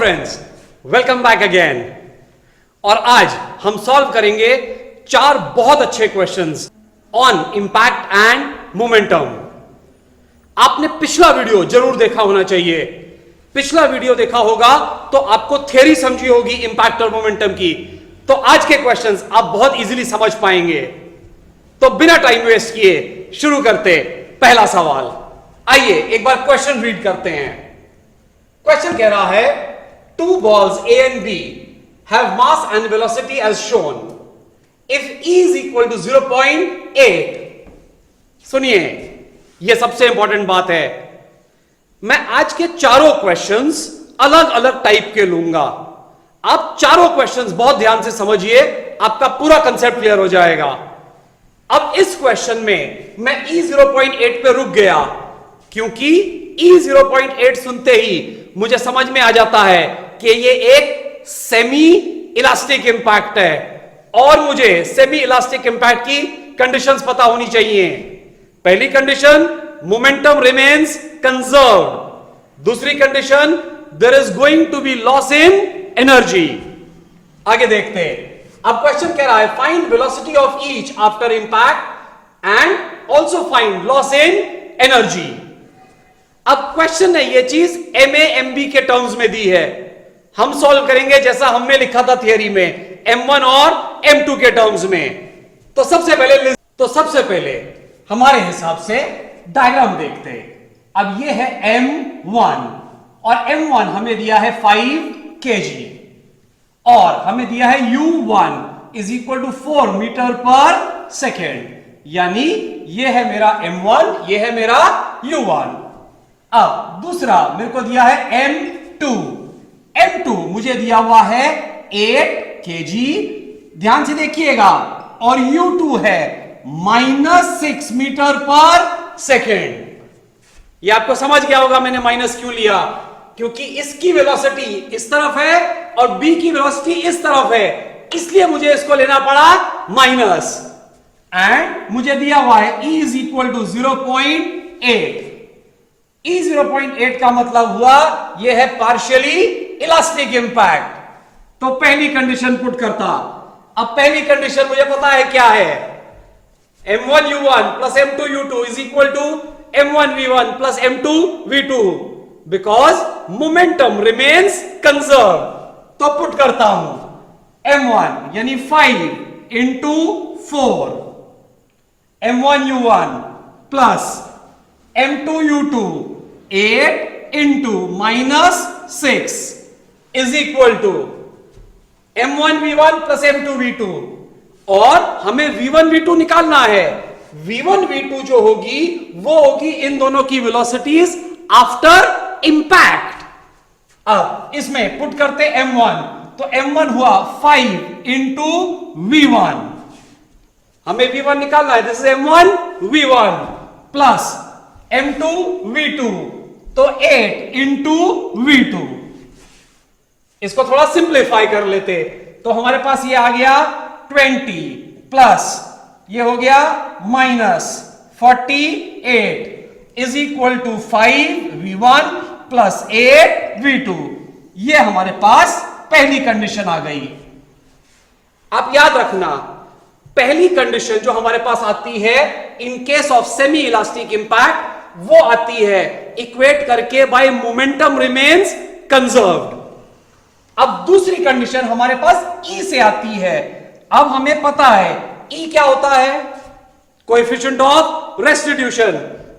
Friends, welcome back again. और आज हम सॉल्व करेंगे 4 बहुत अच्छे questions on impact and momentum. आपने पिछला वीडियो जरूर देखा होना चाहिए। पिछला वीडियो देखा होगा तो आपको थ्योरी समझी होगी इंपैक्ट और मोमेंटम की। तो आज के क्वेश्चंस आप बहुत इजीली समझ पाएंगे। तो बिना टाइम वेस्ट किए शुरू करते पहला सवाल। आइए एक बार क्वेश्चन रीड करते हैं। क्वेश्चन कह रहा है two balls A and B have mass and velocity as shown. If E is equal to 0.8, सुनिए, यह सबसे इंपॉर्टेंट बात है। मैं आज के चारों क्वेश्चंस अलग अलग टाइप के लूंगा। आप चारों क्वेश्चंस बहुत ध्यान से समझिए, आपका पूरा कंसेप्ट क्लियर हो जाएगा। अब इस क्वेश्चन में मैं E 0.8 पे रुक गया क्योंकि E 0.8 सुनते ही मुझे समझ में आ जाता है कि ये एक सेमी इलास्टिक इंपैक्ट है और मुझे सेमी इलास्टिक इंपैक्ट की कंडीशंस पता होनी चाहिए। पहली कंडीशन, मोमेंटम रिमेन्स कंजर्व्ड। दूसरी condition, there is going to be loss in energy. आगे देखते हैं। अब क्वेश्चन कह रहा है find velocity of each after impact and also find loss in energy. अब क्वेश्चन ने ये चीज MA/MB के टर्म्स में दी है। हम सॉल्व करेंगे जैसा हमने लिखा था थियरी में, M1 और M2 के टर्म्स में। तो सबसे पहले हमारे हिसाब से डायग्राम देखते हैं। अब ये है M1 और M1 हमें दिया है 5 kg और हमें दिया है U1 is equal to 4 metre पर सेकेंड। यानी ये है मेरा M1, ये है मेरा U1। अब दूसरा मेरे को दिया है M2 मुझे दिया हुआ है 8 kg, ध्यान से देखिएगा, और U2 है -6 मीटर पर सेकेंड। ये आपको समझ गया होगा मैंने माइनस क्यों लिया, क्योंकि इसकी वेलोसिटी इस तरफ है और B की वेलोसिटी इस तरफ है, इसलिए मुझे इसको लेना पड़ा माइनस। एंड मुझे दिया हुआ है E is equal to 0.8। E 0.8 का मतलब हुआ यह है पार्शियली इलास्टिक इंपैक्ट। तो पहली कंडीशन पुट करता। अब पहली कंडीशन मुझे पता है क्या है, M1 U1 plus M2 U2 is equal to M1 V1 plus M2 V2 because momentum remains conserve. तो पुट करता हूं M1 यानी 5 into 4 M1 U1 plus M2 U2 8 into -6 is equal to M1 V1 plus M2 V2। और हमें V1 V2 निकालना है। V1 V2 जो होगी वो होगी इन दोनों की वेलोसिटीज आफ्टर इंपैक्ट। अब इसमें पुट करते M1, तो M1 हुआ 5 इंटू V1। हमें V1 निकालना है, this is M1 V1 plus M2 V2, तो 8 इंटू V2। इसको थोड़ा सिंप्लीफाई कर लेते तो हमारे पास ये आ गया 20 प्लस ये हो गया -48 is equal to 5 V1 plus 8 V2। ये हमारे पास पहली कंडीशन आ गई। आप याद रखना, पहली कंडीशन जो हमारे पास आती है in case of semi elastic impact, वो आती है इक्वेट करके बाय मोमेंटम रिमेन्स कंजर्व्ड। अब दूसरी कंडीशन हमारे पास E से आती है। अब हमें पता है E क्या होता है, कोएफिशिएंट ऑफ रेस्टिट्यूशन।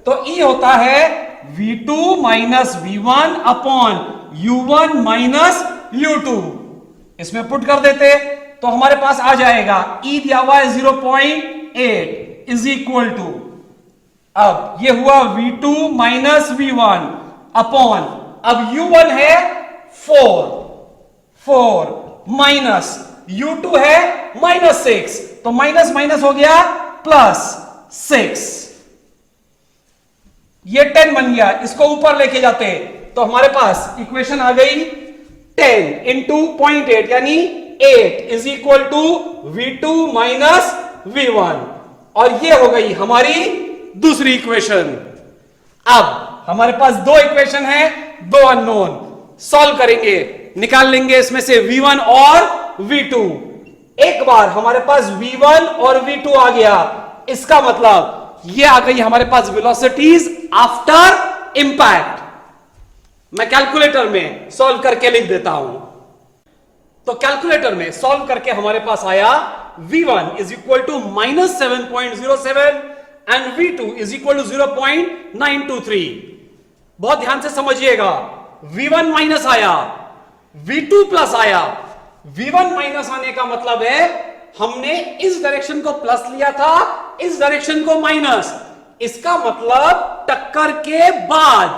तो E होता है V2 minus V1 upon U1 minus U2। इसमें पुट कर देते तो हमारे पास आ जाएगा E दिया हुआ है 0.8 इज इक्वल टू, अब ये हुआ V2 माइनस V1 अपॉन, अब U1 है 4 माइनस U2 है -6, तो माइनस माइनस हो गया +6। ये 10 बन गया, इसको ऊपर लेके जाते तो हमारे पास इक्वेशन आ गई 10 इंटू 0.8 यानी 8 is equal to V2 minus V1। और ये हो गई हमारी दूसरी इक्वेशन। अब हमारे पास दो इक्वेशन है, दो अननोन। सॉल्व करेंगे। निकाल लेंगे इसमें से V1 और V2। एक बार हमारे पास V1 और V2 आ गया, इसका मतलब ये आ गई हमारे पास वेलोसिटीज आफ्टर इंपैक्ट। मैं कैलकुलेटर में सॉल्व करके लिख देता हूं। तो कैलकुलेटर में सॉल्व करके हमारे पास आया V1 is equal to -7.07 and V2 is equal to 0.923। बहुत ध्यान से समझिएगा, V1 माइनस आया, V2 प्लस आया। V1 माइनस आने का मतलब है हमने इस डायरेक्शन को प्लस लिया था, इस डायरेक्शन को माइनस। इसका मतलब टक्कर के बाद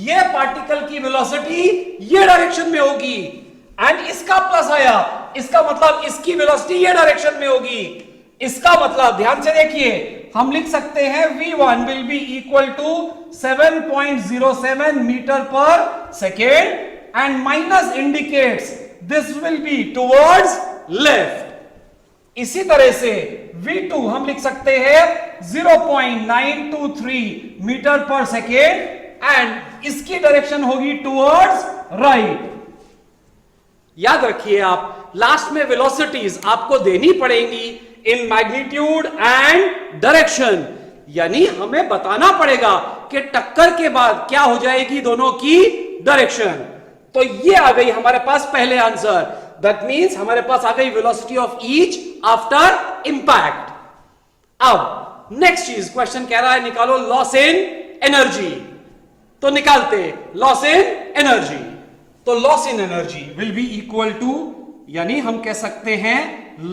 ये पार्टिकल की वेलोसिटी ये डायरेक्शन में होगी, एंड इसका प्लस आया, इसका मतलब इसकी वेलोसिटी ये डायरेक्शन में होगी। इसका मतलब ध्यान से देखिए, हम लिख सकते हैं V1 will be equal to 7.07 metre पर second, and minus indicates this will be towards left. इसी तरह से V2 हम लिख सकते हैं 0.923 मीटर पर सेकेंड, एंड इसकी डायरेक्शन होगी टुवर्ड्स राइट। याद रखिए, आप लास्ट में वेलोसिटीज आपको देनी पड़ेंगी इन मैग्नीट्यूड एंड डायरेक्शन, यानी हमें बताना पड़ेगा कि टक्कर के बाद क्या हो जाएगी दोनों की डायरेक्शन। तो ये आ गई हमारे पास पहले आंसर, दैट मींस हमारे पास आ गई velocity of each after impact. अब नेक्स्ट चीज क्वेश्चन कह रहा है निकालो लॉस इन एनर्जी। तो निकालते लॉस इन एनर्जी। तो loss in energy will be equal to, यानी हम कह सकते हैं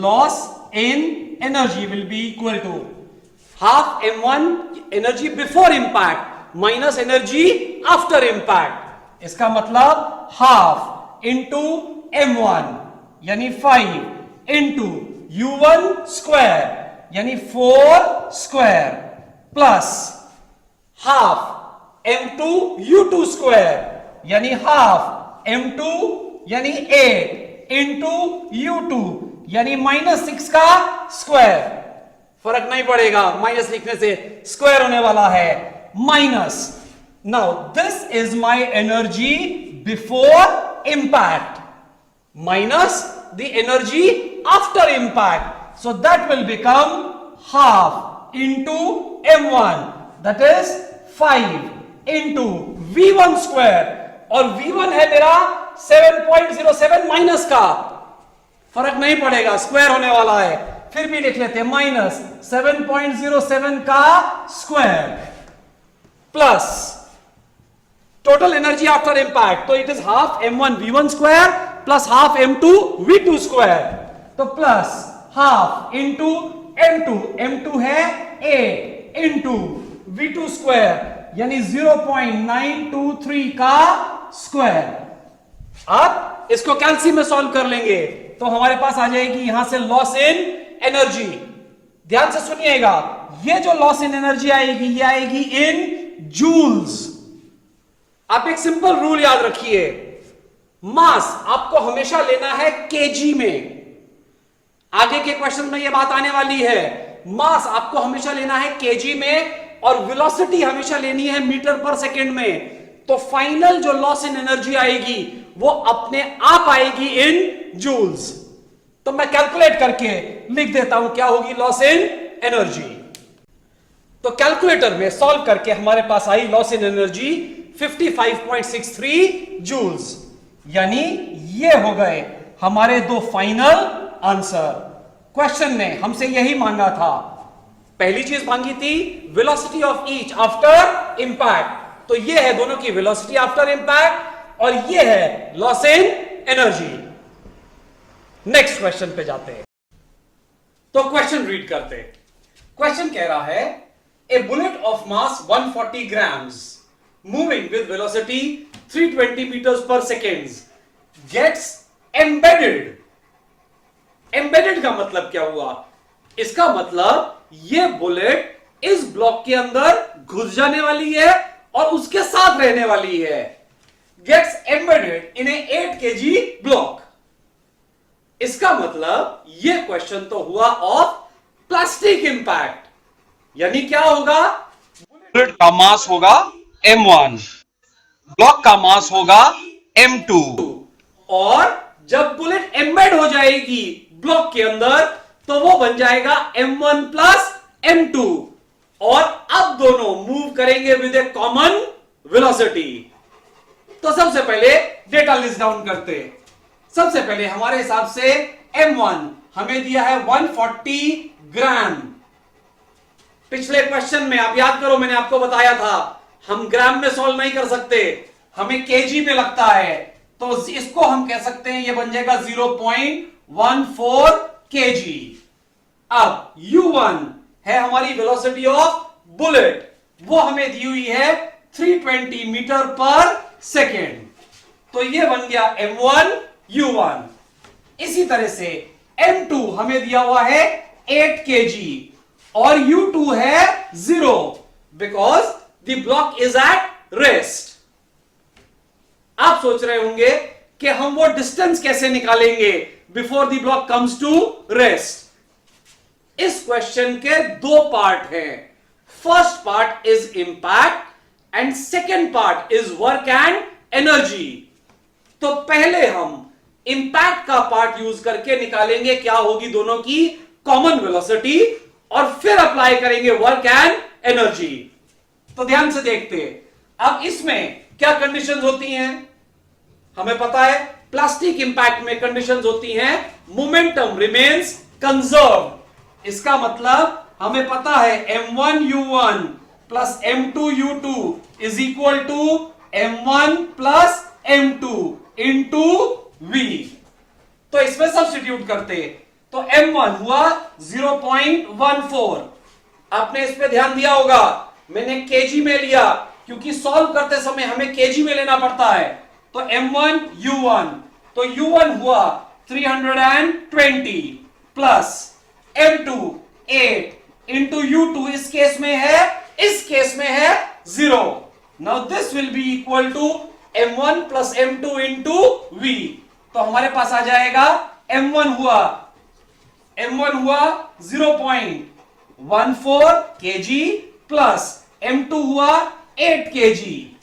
loss in energy will be equal to half m1 energy before impact minus energy after impact. इसका मतलब हाफ इंटू m1 यानी 5 इंटू u1 स्क्वायर यानी 4 square plus half m2 u2 square यानी हाफ m2 यानी 8 इंटू u2 यानी -6 का square. फर्क नहीं पड़ेगा, माइनस लिखने से स्क्वायर होने वाला है minus. Now this is my energy before impact minus the energy after impact, so that will become half into m1 that is 5 into v1 square, और v1 है मेरा 7.07 माइनस का, फर्क नहीं पड़ेगा स्क्वायर होने वाला है, फिर भी लिख लेते हैं माइनस 7.07 का square plus total energy after impact, तो it is half m1 v1 square plus half m2 v2 square, तो प्लस हाफ इंटू m2 है 8 इंटू v2 स्क्वायर यानी 0.923 का स्क्वायर। अब इसको कैलसी में सॉल्व कर लेंगे तो हमारे पास आ जाएगी यहां से लॉस इन एनर्जी। ध्यान से सुनिएगा, ये जो लॉस इन एनर्जी आएगी ये आएगी इन जूल्स। आप एक सिंपल रूल याद रखिए, मास आपको हमेशा लेना है केजी में। आगे के क्वेश्चन में ये बात आने वाली है, मास आपको हमेशा लेना है केजी में और वेलोसिटी हमेशा लेनी है मीटर पर सेकेंड में। तो फाइनल जो लॉस इन एनर्जी आएगी वो अपने आप आएगी इन जूल्स। तो मैं कैलकुलेट करके लिख देता हूं क्या होगी लॉस इन एनर्जी। तो कैलकुलेटर में सॉल्व करके हमारे पास आई लॉस इन एनर्जी 55.63 जूल्स, यानी ये हो गए हमारे दो फाइनल आंसर। क्वेश्चन ने हमसे यही मांगा था, पहली चीज मांगी थी velocity of each after impact, तो ये है दोनों की वेलोसिटी आफ्टर इंपैक्ट और ये है loss in energy. Next question पे जाते हैं। तो क्वेश्चन रीड करते हैं। क्वेश्चन कह रहा है a bullet of mass 140 grams moving with velocity 320 metres per seconds gets embedded. Embedded का मतलब क्या हुआ? इसका मतलब ये बुलेट इस ब्लॉक के अंदर घुस जाने वाली है और उसके साथ रहने वाली है। Gets embedded in a 8 kg block. इसका मतलब ये क्वेश्चन तो हुआ ऑफ प्लास्टिक इंपैक्ट, यानी क्या होगा? बुलेट का मास होगा m1, ब्लॉक का मास होगा m2 और जब बुलेट एम्बेड हो जाएगी ब्लॉक के अंदर तो वो बन जाएगा m1 प्लस m2 और अब दोनों मूव करेंगे विद ए कॉमन वेलोसिटी। तो सबसे पहले डेटा लिस्ट डाउन करते हैं। सबसे पहले हमारे हिसाब से m1 हमें दिया है 140 ग्राम। पिछले क्वेश्चन में आप याद करो, मैंने आपको बताया था हम ग्राम में सॉल्व नहीं कर सकते, हमें केजी में लगता है, तो इसको हम कह सकते हैं ये बन जाएगा 0.14 केजी। अब u1 है हमारी वेलोसिटी ऑफ बुलेट, वो हमें दी हुई है 320 मीटर पर सेकेंड, तो ये बन गया m1 u1। इसी तरह से m2 हमें दिया हुआ है 8 केजी और u2 है 0 because the block is at rest. आप सोच रहे होंगे कि हम वो डिस्टेंस कैसे निकालेंगे before the block comes to rest. इस क्वेश्चन के दो पार्ट हैं। First part is impact and second part is work and energy. तो पहले हम इंपैक्ट का पार्ट यूज करके निकालेंगे क्या होगी दोनों की कॉमन वेलोसिटी और फिर अप्लाई करेंगे वर्क एंड एनर्जी। तो ध्यान से देखते हैं। अब इसमें क्या कंडीशंस होती हैं हमें पता है। प्लास्टिक इंपैक्ट में कंडीशंस होती हैं मोमेंटम रिमेन्स कंजर्व्ड। इसका मतलब हमें पता है m1 u1 plus m2 u2 is equal to m1 plus m2 into v। तो इसमें सब्स्टिट्यूट करते हैं तो m1 हुआ 0.14। आपने इस पे ध्यान दिया होगा, मैंने केजी में लिया क्योंकि सॉल्व करते समय हमें केजी में लेना पड़ता है। तो m1 u1, तो u1 हुआ 320 प्लस m2 8 इंटू u2 इस केस में है, इस केस में है 0। Now this will be equal to m1 plus m2 into v। तो हमारे पास आ जाएगा m1 हुआ 0.14 केजी प्लस m2 हुआ 8 केजी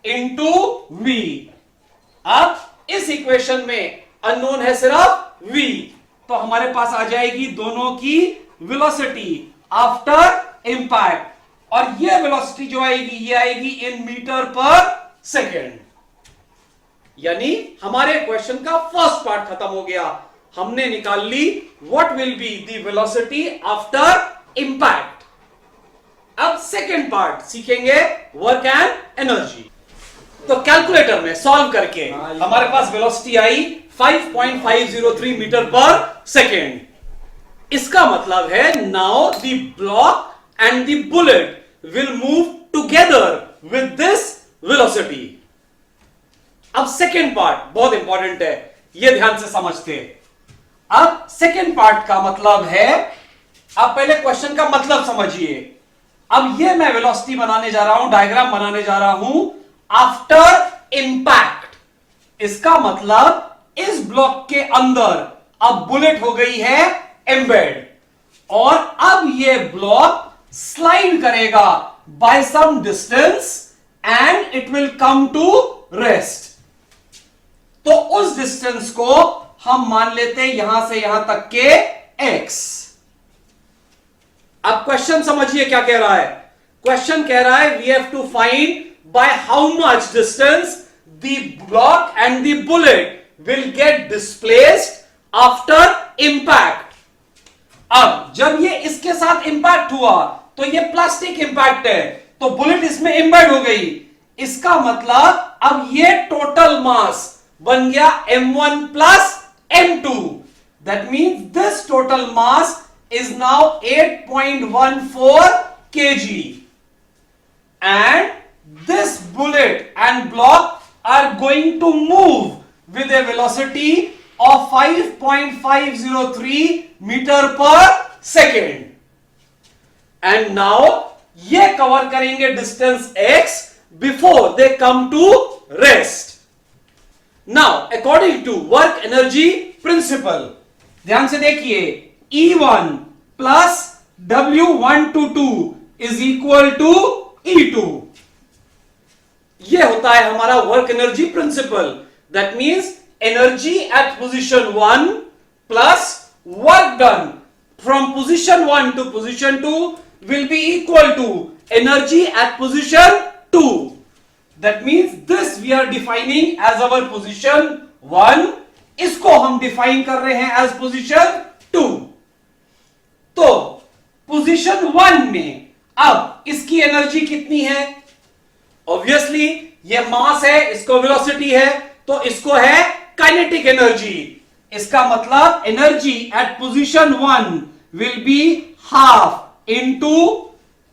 इंटू v। अब इस इक्वेशन में अननोन है सिर्फ v, तो हमारे पास आ जाएगी दोनों की वेलोसिटी आफ्टर इंपैक्ट, और ये वेलोसिटी जो आएगी ये आएगी इन मीटर पर सेकेंड। यानी हमारे क्वेश्चन का फर्स्ट पार्ट खत्म हो गया, हमने निकाल ली what will be the velocity after impact. अब सेकेंड पार्ट सीखेंगे वर्क एंड एनर्जी। तो कैलकुलेटर में सॉल्व करके हमारे पास वेलोसिटी आई 5.503 मीटर पर सेकेंड। इसका मतलब है now the block and the bullet will move together with this velocity. अब सेकेंड पार्ट बहुत इंपॉर्टेंट है, यह ध्यान से समझते हैं। अब सेकेंड पार्ट का मतलब है, आप पहले क्वेश्चन का मतलब समझिए। अब यह मैं वेलोसिटी बनाने जा रहा हूं, डायग्राम बनाने जा रहा हूं आफ्टर इंपैक्ट। इसका मतलब इस ब्लॉक के अंदर अब बुलेट हो गई है एम्बेड, और अब यह ब्लॉक स्लाइड करेगा by some distance and it will come to rest. तो उस डिस्टेंस को हम मान लेते हैं यहां से यहां तक के x। अब क्वेश्चन समझिए क्या कह रहा है। क्वेश्चन कह रहा है we have to find by how much distance the block and the bullet will get displaced after impact. अब जब ये इसके साथ इंपैक्ट हुआ तो ये प्लास्टिक इंपैक्ट है, तो बुलेट इसमें एम्बेड हो गई। इसका मतलब अब ये टोटल मास बन गया m1 plus m2। That means this total mass is now 8.14 kg, and this bullet and block are going to move with a velocity of 5.503 meter per second, and now ये cover करेंगे distance x before they come to rest. Now according to work energy principle, ध्यान से देखिए, E1 plus W122 is equal to E2। यह होता है हमारा work energy principal. That means energy at position 1 plus work done from position 1 to position 2 will be equal to energy at position 2. That means this we are defining as our position 1, इसको हम define कर रहे हैं as position 2. तो position 1 में अब इसकी energy कितनी है? ऑब्वियसली ये मास है, इसको वेलोसिटी है, तो इसको है काइनेटिक एनर्जी. इसका मतलब energy at position 1 will be half into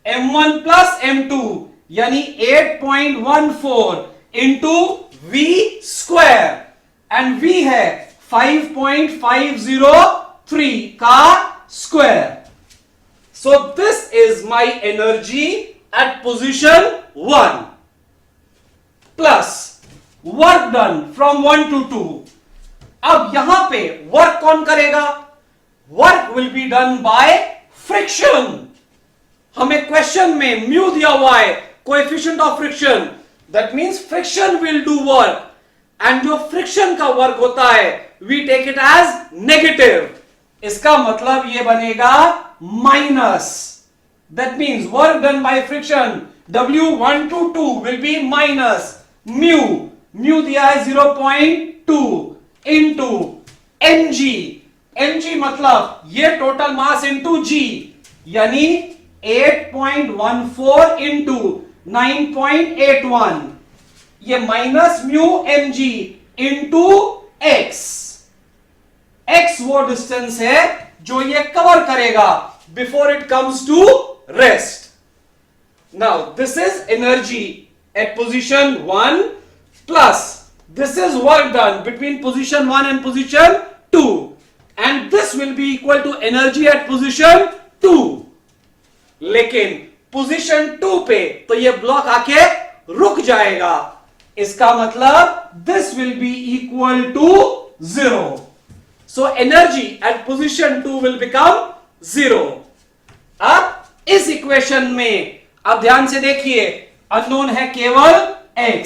m1 plus m2 यानी 8.14 into v square, and v है 5.503 का square. So this is my energy at position 1 plus work done from 1 to 2. अब यहां पे वर्क कौन करेगा? Work will be done by friction. हमें question में म्यू दिया हुआ है, coefficient of friction. That means friction will do work, and जो फ्रिक्शन का वर्क होता है we take it as negative. इसका मतलब ये बनेगा minus. That means work done by friction W1 to 2 will be minus mu. Mu दिया है 0.2 इंटू mg. mg मतलब ये टोटल मास इंटू g, यानी 8.14 इंटू 9.81, ये minus mu mg into x. x वो डिस्टेंस है जो ये कवर करेगा before it comes to rest. Now this is energy at position 1 plus this is work done between position 1 and position 2, and this will be equal to energy at position 2. लेकिन position 2 पे तो ये block आके रुक जाएगा. इसका मतलब this will be equal to 0. So energy at position 2 will become 0. अब इस इक्वेशन में अब ध्यान से देखिए, अननोन है केवल x.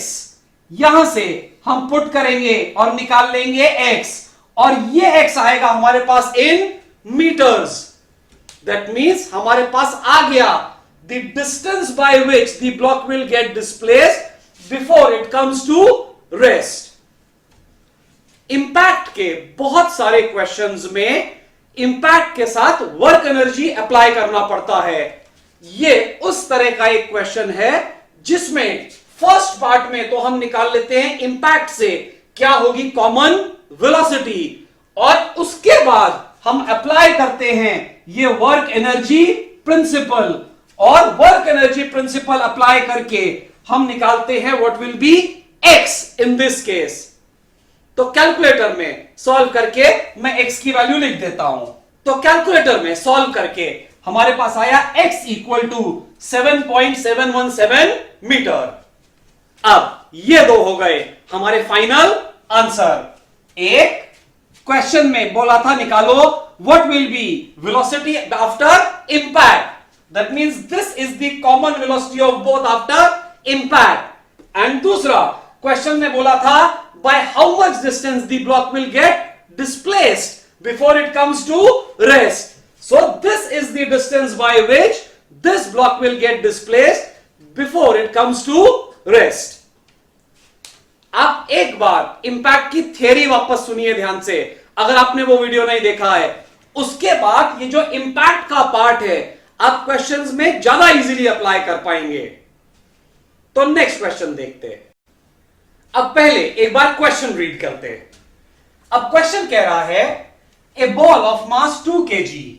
यहां से हम पुट करेंगे और निकाल लेंगे x, और ये x आएगा हमारे पास इन मीटर्स. दैट मींस हमारे पास आ गया the distance by which the block will get displaced before it comes to rest. Impact के बहुत सारे क्वेश्चंस में इंपैक्ट के साथ वर्क एनर्जी अप्लाई करना पड़ता है. ये उस तरह का एक क्वेश्चन है जिसमें फर्स्ट पार्ट में तो हम निकाल लेते हैं इंपैक्ट से क्या होगी कॉमन वेलोसिटी, और उसके बाद हम अप्लाई करते हैं ये वर्क एनर्जी प्रिंसिपल, और वर्क एनर्जी प्रिंसिपल अप्लाई करके हम निकालते हैं what will B x in this case. तो कैलकुलेटर में सॉल्व करके मैं x की वैल्यू लिख देता हूं. तो कैलकुलेटर में सॉल्व करके हमारे पास आया x इक्वल टू 7.717 मीटर. अब ये दो हो गए हमारे फाइनल आंसर. एक क्वेश्चन में बोला था निकालो what will be velocity after impact. That means this is the common velocity of both after impact. And दूसरा क्वेश्चन में बोला था by how much distance the block will get displaced before it comes to rest. So this is the distance by which this block will get displaced before it comes to rest. आप एक बार impact की theory वापस सुनिए ध्यान से, अगर आपने वो वीडियो नहीं देखा है. उसके बाद ये जो इंपैक्ट का पार्ट है आप क्वेश्चंस में ज्यादा इजीली अप्लाई कर पाएंगे. तो नेक्स्ट क्वेश्चन देखते हैं. अब पहले एक बार क्वेश्चन रीड करते हैं. अब क्वेश्चन कह रहा है a ball of mass 2 kg,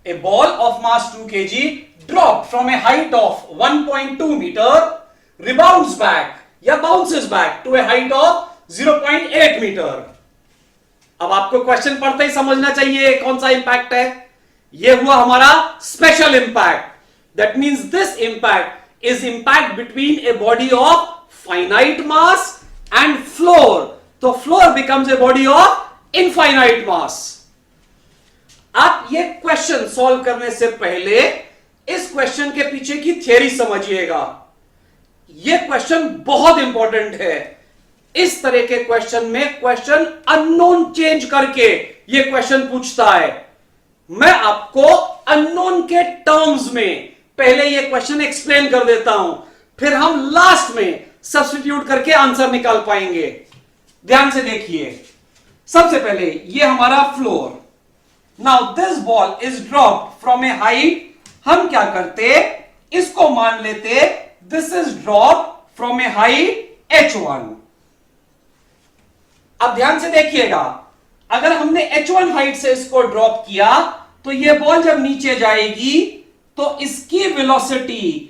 a ball of mass 2 kg dropped from a height of 1.2 meter rebounds back या bounces back to a height of 0.8 meter. अब आपको क्वेश्चन पढ़ते ही समझना चाहिए कौन सा इंपैक्ट है. यह हुआ हमारा special impact. That means this impact is impact between a body of finite mass and floor. तो floor becomes a body of infinite mass. आप ये क्वेश्चन सॉल्व करने से पहले इस क्वेश्चन के पीछे की थ्योरी समझिएगा. यह क्वेश्चन बहुत इंपॉर्टेंट है. इस तरह के क्वेश्चन में क्वेश्चन अननोन चेंज करके ये क्वेश्चन पूछता है। मैं आपको अननोन के टर्म्स में पहले ये क्वेश्चन एक्सप्लेन कर देता हूं, फिर हम लास्ट में सब्स्टिट्यूट करके आंसर निकाल पाएंगे। ध्यान से देखिए, सबसे पहले ये हमारा floor. Now this ball is dropped from A height. हम क्या करते, इसको मान लेते this is dropped from A height h1। अब ध्यान से देखिएगा, अगर हमने h1 हाइट से इसको ड्रॉप किया तो ये बॉल जब नीचे जाएगी तो इसकी वेलोसिटी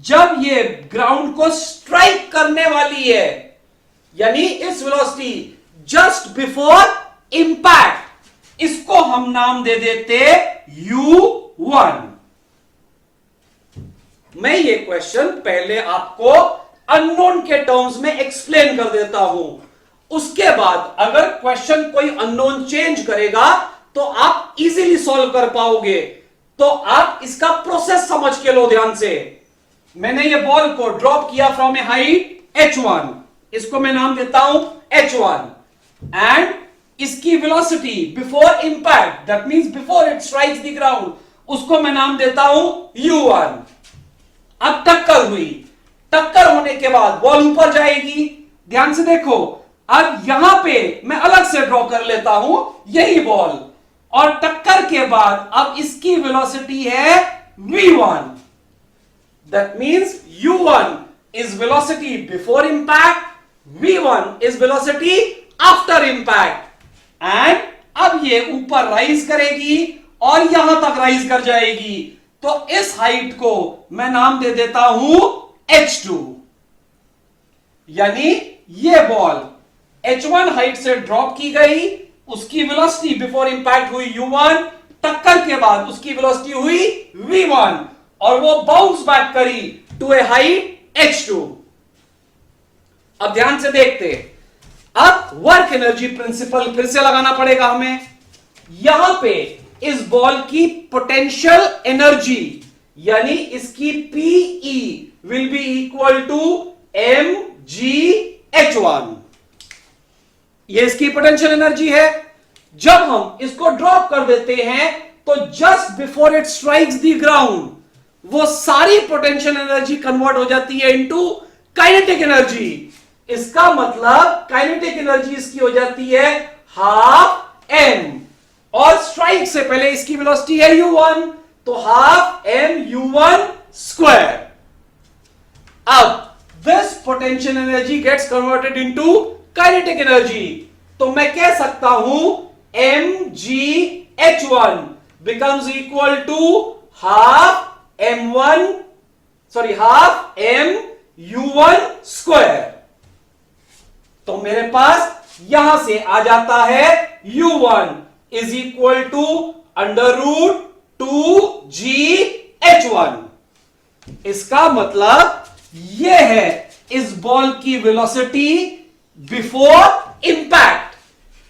जब ये ग्राउंड को स्ट्राइक करने वाली है, यानी इस वेलोसिटी जस्ट बिफोर इंपैक्ट, इसको हम नाम दे देते u1। मैं ये क्वेश्चन पहले आपको अननोन के टर्म्स में एक्सप्लेन कर देता हूं, उसके बाद अगर क्वेश्चन कोई अननोन चेंज करेगा तो आप इजीली सॉल्व कर पाओगे। तो आप इसका प्रोसेस समझ के लो ध्यान से। मैंने ये बॉल को ड्रॉप किया फ्रॉम ए हाइट h1, इसको मैं नाम देता हूं h1, एंड इसकी velocity before impact, that means before it strikes the ground, उसको मैं नाम देता हूं u1। अब टक्कर हुई, टक्कर होने के बाद बॉल ऊपर जाएगी। ध्यान से देखो, अब यहां पे मैं अलग से ड्रॉ कर लेता हूं यही बॉल, और टक्कर के बाद अब इसकी वेलोसिटी है v1। That means u1 is velocity before impact, v1 is velocity after impact, and अब ये ऊपर राइज करेगी और यहां तक राइज कर जाएगी। तो इस हाइट को मैं नाम दे देता हूं h2, यानी ये बॉल h1 हाइट से ड्रॉप की गई, उसकी वेलोसिटी बिफोर इंपैक्ट हुई u1, टक्कर के बाद उसकी वेलोसिटी हुई v1, और वो बाउंस बैक करी टू ए हाइट h2। अब ध्यान से देखते, अब वर्क एनर्जी प्रिंसिपल फिर से लगाना पड़ेगा हमें। यहां पे इस बॉल की पोटेंशियल एनर्जी, यानी इसकी PE will be equal to mgh1, ये इसकी पोटेंशियल एनर्जी है। जब हम इसको ड्रॉप कर देते हैं तो just before it strikes the ground वो सारी पोटेंशियल एनर्जी कन्वर्ट हो जाती है इनटू काइनेटिक एनर्जी। इसका मतलब काइनेटिक एनर्जी इसकी हो जाती है हाफ m, और स्ट्राइक से पहले इसकी वेलोसिटी है u1, तो हाफ m u1 स्क्वायर। अब this potential energy gets converted into kinetic energy, तो मैं कह सकता हूं mgh1 becomes equal to half m u1 square. तो मेरे पास यहां से आ जाता है u1 is equal to under root 2gh1। इसका मतलब यह है इस बॉल की वेलोसिटी बिफोर इंपैक्ट,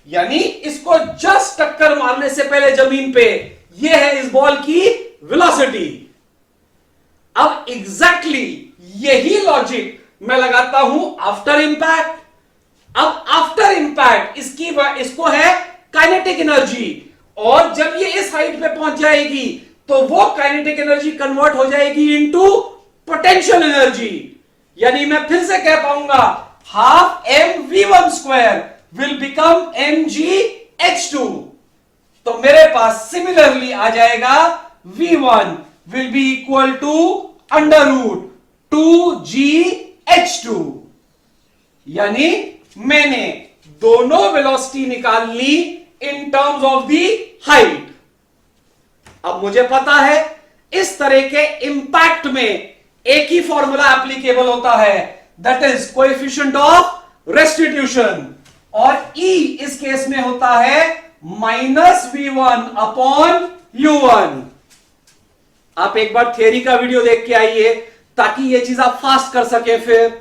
यानी इसको जस्ट टक्कर मारने से पहले जमीन पे, यह है इस बॉल की वेलोसिटी। अब एग्जैक्टली यही लॉजिक मैं लगाता हूं आफ्टर इंपैक्ट। अब आफ्टर इंपैक्ट इसको है काइनेटिक एनर्जी, और जब ये इस हाइट पे पहुंच जाएगी तो वो काइनेटिक एनर्जी कन्वर्ट हो जाएगी इनटू पोटेंशियल एनर्जी, यानी मैं फिर से कह पाऊंगा half m v1 square will become mgh2। तो मेरे पास सिमिलरली आ जाएगा v1 will be equal to under root 2gh2, यानी मैंने दोनों वेलोसिटी निकाल ली in terms of the height. अब मुझे पता है इस तरह के इंपैक्ट में एक ही फॉर्मूला एप्लीकेबल होता है, that is coefficient of restitution, और E इस केस में होता है -v1 अपॉन u1। आप एक बार थियरी का वीडियो देख के आइए ताकि ये चीज आप फास्ट कर सके। फिर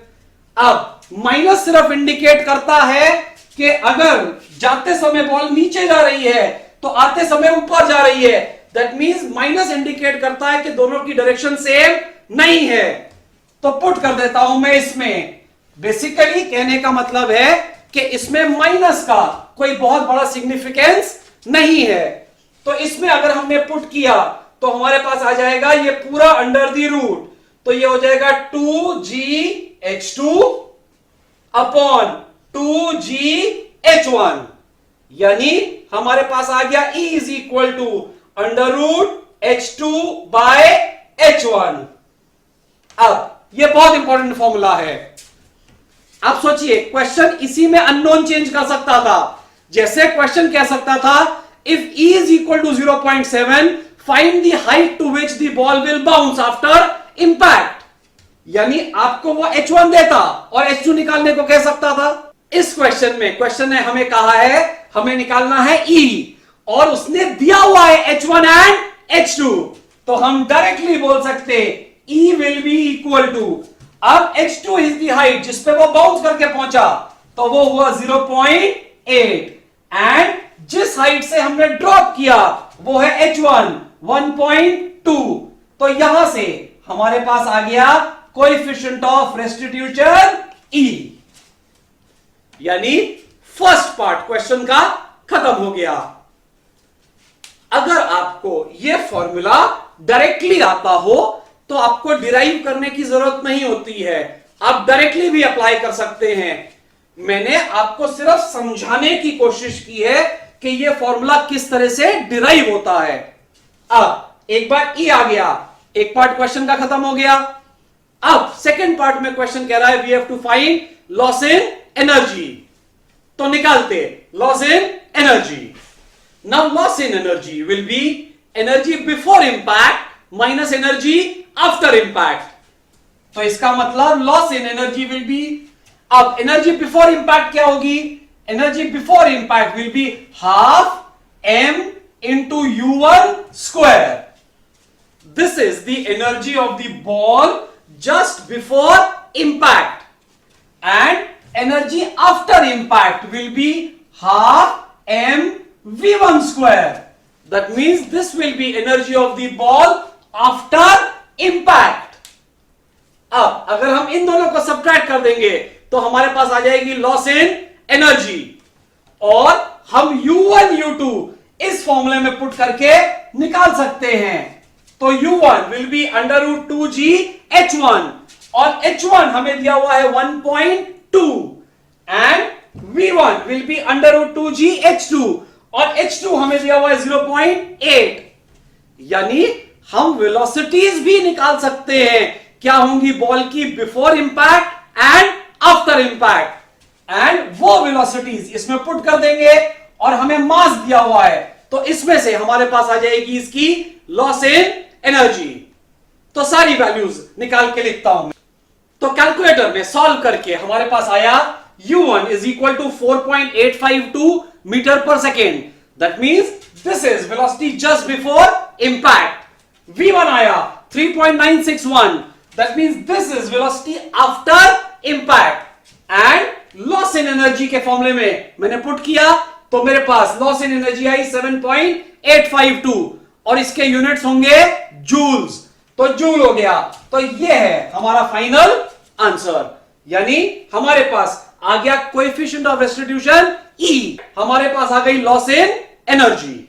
अब माइनस सिर्फ इंडिकेट करता है कि अगर जाते समय बॉल नीचे जा रही है तो आते समय ऊपर जा रही है, दैट मींस माइनस इंडिकेट करता है कि दोनों की डायरेक्शन सेम नहीं है। तो पुट कर देता हूं मैं इसमें बेसिकली कहने का मतलब है कि इसमें माइनस का कोई बहुत बड़ा सिग्निफिकेंस नहीं है। तो इसमें अगर हमने पुट किया तो हमारे पास आ जाएगा ये पूरा अंडर द रूट, तो ये हो जाएगा 2GH2 अपॉन 2GH1, यानी हमारे पास आ गया E is equal to under root H2 by H1। अब ये बहुत इंपॉर्टेंट फॉर्मूला है। आप सोचिए क्वेश्चन इसी में अननोन चेंज कर सकता था। जैसे क्वेश्चन कह सकता था if E is equal to 0.7 find the height to which the ball will bounce after impact, यानी आपको वो H1 देता और H2 निकालने को कह सकता था। इस क्वेश्चन में क्वेश्चन ने हमें कहा है हमें निकालना है E और उसने दिया हुआ है H1 एंड H2, तो हम डायरेक्टली बोल सकते E will be equal to, अब H2 इज दी हाइट जिस पे वो बाउंस करके पहुंचा, तो वो हुआ 0.8 एंड जिस हाइट से हमने ड्रॉप किया वो है H1 1.2, तो यहां से हमारे पास आ गया कोएफिशिएंट ऑफ रेस्टिट्यूशन E, यानी फर्स्ट पार्ट क्वेश्चन का खत्म हो गया। अगर आपको यह फॉर्मूला डायरेक्टली आता हो तो आपको डिराइव करने की जरूरत नहीं होती है, आप डायरेक्टली भी अप्लाई कर सकते हैं। मैंने आपको सिर्फ समझाने की कोशिश की है कि यह फॉर्मूला किस तरह से डिराइव होता है। अब एक बार E आ गया, एक पार्ट क्वेश्चन का खत्म हो गया। अब सेकंड पार्ट में क्वेश्चन कह रहा है we have to find loss in energy, तो निकालते loss in energy. Now loss in energy will be energy before impact minus energy after impact, तो इसका मतलब loss in energy will be, अब एनर्जी बिफोर इंपैक्ट क्या होगी, energy before impact will be half m into u1 square. This is the energy of the ball just before impact, and energy after impact will be half m v1 square. That means this will be energy of the ball after impact. अब अगर हम इन दोनों को subtract कर देंगे तो हमारे पास आ जाएगी लॉस इन एनर्जी, और हम u1 u2 इस फॉर्मूले में पुट करके निकाल सकते हैं। तो u1 will be under root 2g h1 और h1 हमें दिया हुआ है 1.2 and v1 will be under root 2g h2 और h2 हमें दिया हुआ है 0.8, यानी हम वेलोसिटीज भी निकाल सकते हैं क्या होंगी बॉल की before impact and after impact, and वो वेलोसिटीज इसमें पुट कर देंगे और हमें मास दिया हुआ है, तो इसमें से हमारे पास आ जाएगी इसकी लॉस इन एनर्जी। तो सारी वैल्यूज निकाल के लिखता हूं। तो कैलकुलेटर में सॉल्व करके हमारे पास आया u1 is equal to 4.852 metre पर second, that means this is velocity just before impact. v1 आया 3.961, that means this is velocity after impact, and loss in energy के फॉर्मूले में मैंने पुट किया तो मेरे पास लॉस इन एनर्जी आई 7.852 और इसके यूनिट्स होंगे जूल्स, तो जूल हो गया। तो ये है हमारा फाइनल आंसर, यानी हमारे पास आ गया कोएफिशिएंट ऑफ रेस्टिट्यूशन E, हमारे पास आ गई लॉस इन एनर्जी।